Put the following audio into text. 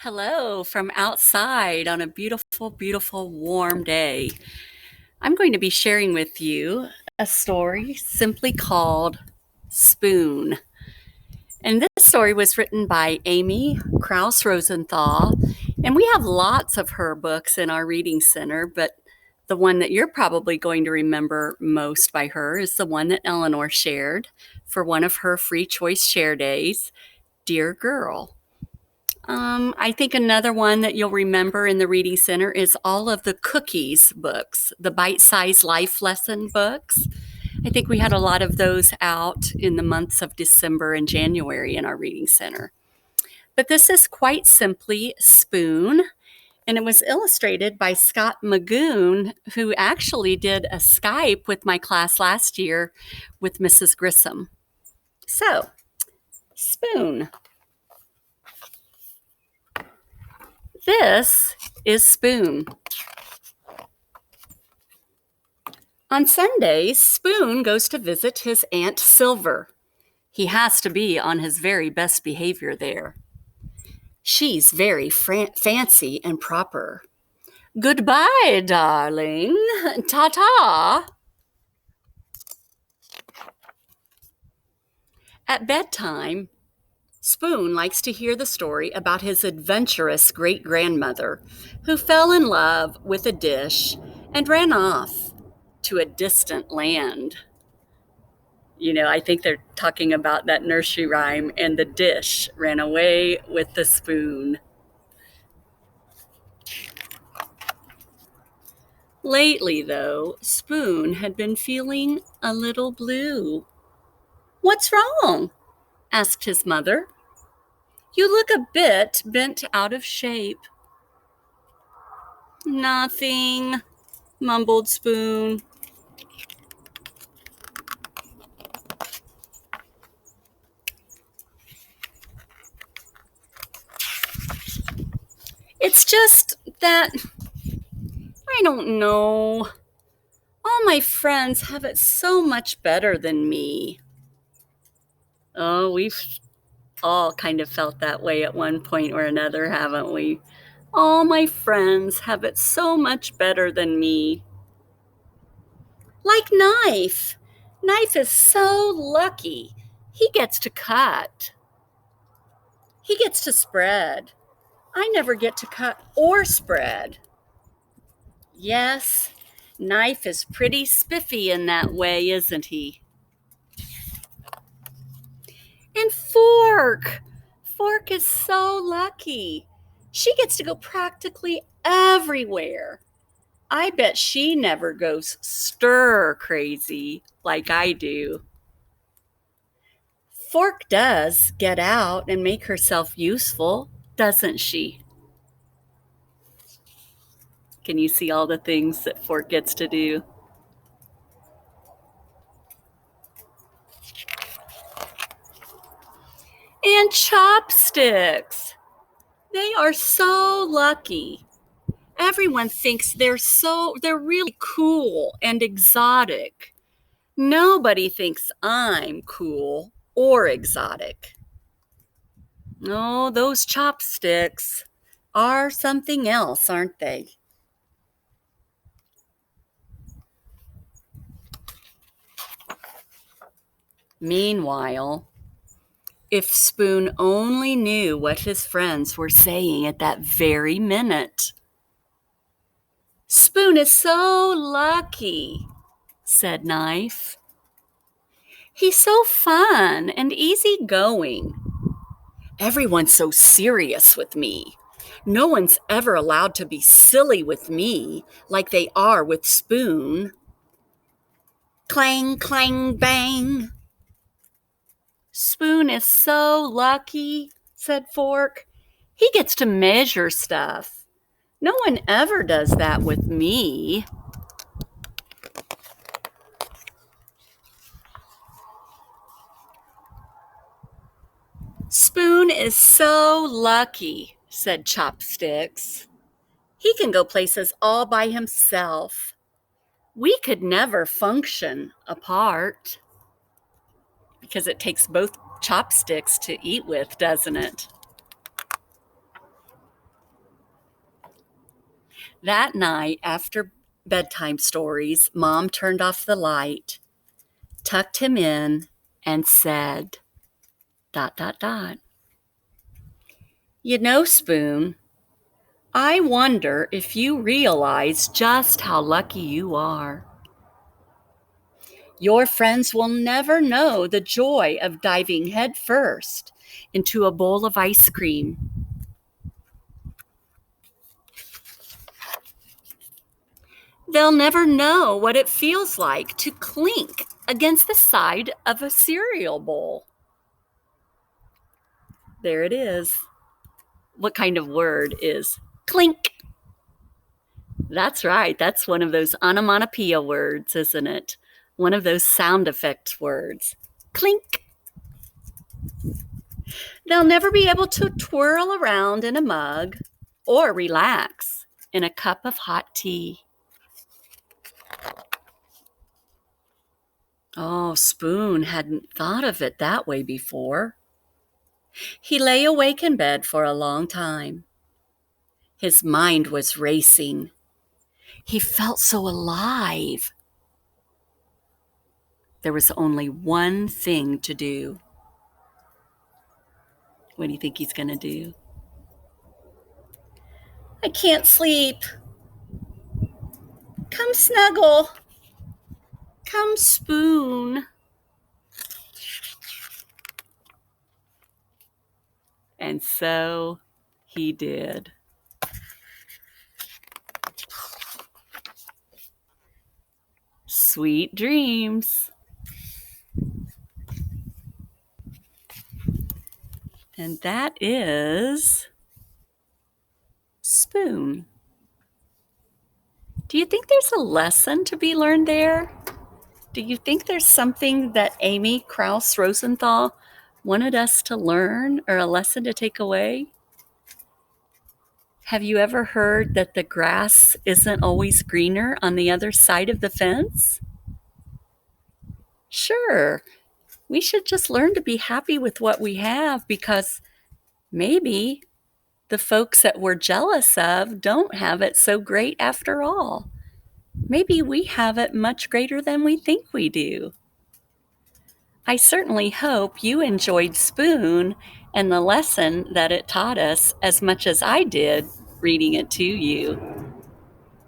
Hello from outside on a beautiful, beautiful, warm day. I'm going to be sharing with you a story simply called Spoon. And this story was written by Amy Krauss Rosenthal. And we have lots of her books in our reading center, but the one that you're probably going to remember most by her is the one that Eleanor shared for one of her free choice share days, Dear Girl. I think another one that you'll remember in the Reading Center is all of the Cookies books, the bite-sized life lesson books. I think we had a lot of those out in the months of December and January in our Reading Center. But this is quite simply Spoon, and it was illustrated by Scott Magoon, who actually did a Skype with my class last year with Mrs. Grissom. So, Spoon. This is Spoon. On Sundays, Spoon goes to visit his Aunt Silver. He has to be on his very best behavior there. She's very fancy and proper. Goodbye, darling. Ta-ta. At bedtime, Spoon likes to hear the story about his adventurous great-grandmother who fell in love with a dish and ran off to a distant land. I think they're talking about that nursery rhyme, and the dish ran away with the spoon. Lately, though, Spoon had been feeling a little blue. "What's wrong?" asked his mother. "You look a bit bent out of shape." "Nothing," mumbled Spoon. "It's just that, I don't know. All my friends have it so much better than me." Oh, we've all kind of felt that way at one point or another, haven't we? All my friends have it so much better than me. Like Knife. Knife is so lucky. He gets to cut. He gets to spread. I never get to cut or spread. Yes, Knife is pretty spiffy in that way, isn't he? And Fork. Fork is so lucky. She gets to go practically everywhere. I bet she never goes stir crazy like I do. Fork does get out and make herself useful, doesn't she? Can you see all the things that Fork gets to do? And Chopsticks. They are so lucky. Everyone thinks they're really cool and exotic. Nobody thinks I'm cool or exotic. Oh, those chopsticks are something else, aren't they? Meanwhile, if Spoon only knew what his friends were saying at that very minute. "Spoon is so lucky," said Knife. "He's so fun and easygoing. Everyone's so serious with me. No one's ever allowed to be silly with me like they are with Spoon." Clang, clang, bang. "Spoon is so lucky," said Fork. "He gets to measure stuff. No one ever does that with me." "Spoon is so lucky," said Chopsticks. "He can go places all by himself. We could never function apart." Because it takes both chopsticks to eat with, doesn't it? That night, after bedtime stories, Mom turned off the light, tucked him in, and said, ... You know, Spoon, I wonder if you realize just how lucky you are. Your friends will never know the joy of diving headfirst into a bowl of ice cream. They'll never know what it feels like to clink against the side of a cereal bowl. There it is. What kind of word is clink? That's right. That's one of those onomatopoeia words, isn't it? One of those sound effects words. Clink. They'll never be able to twirl around in a mug or relax in a cup of hot tea. Oh, Spoon hadn't thought of it that way before. He lay awake in bed for a long time. His mind was racing. He felt so alive. There was only one thing to do. What do you think he's going to do? I can't sleep. Come snuggle. Come Spoon. And so he did. Sweet dreams. And that is Spoon. Do you think there's a lesson to be learned there? Do you think there's something that Amy Krauss Rosenthal wanted us to learn or a lesson to take away? Have you ever heard that the grass isn't always greener on the other side of the fence? Sure, we should just learn to be happy with what we have because maybe the folks that we're jealous of don't have it so great after all. Maybe we have it much greater than we think we do. I certainly hope you enjoyed Spoon and the lesson that it taught us as much as I did reading it to you.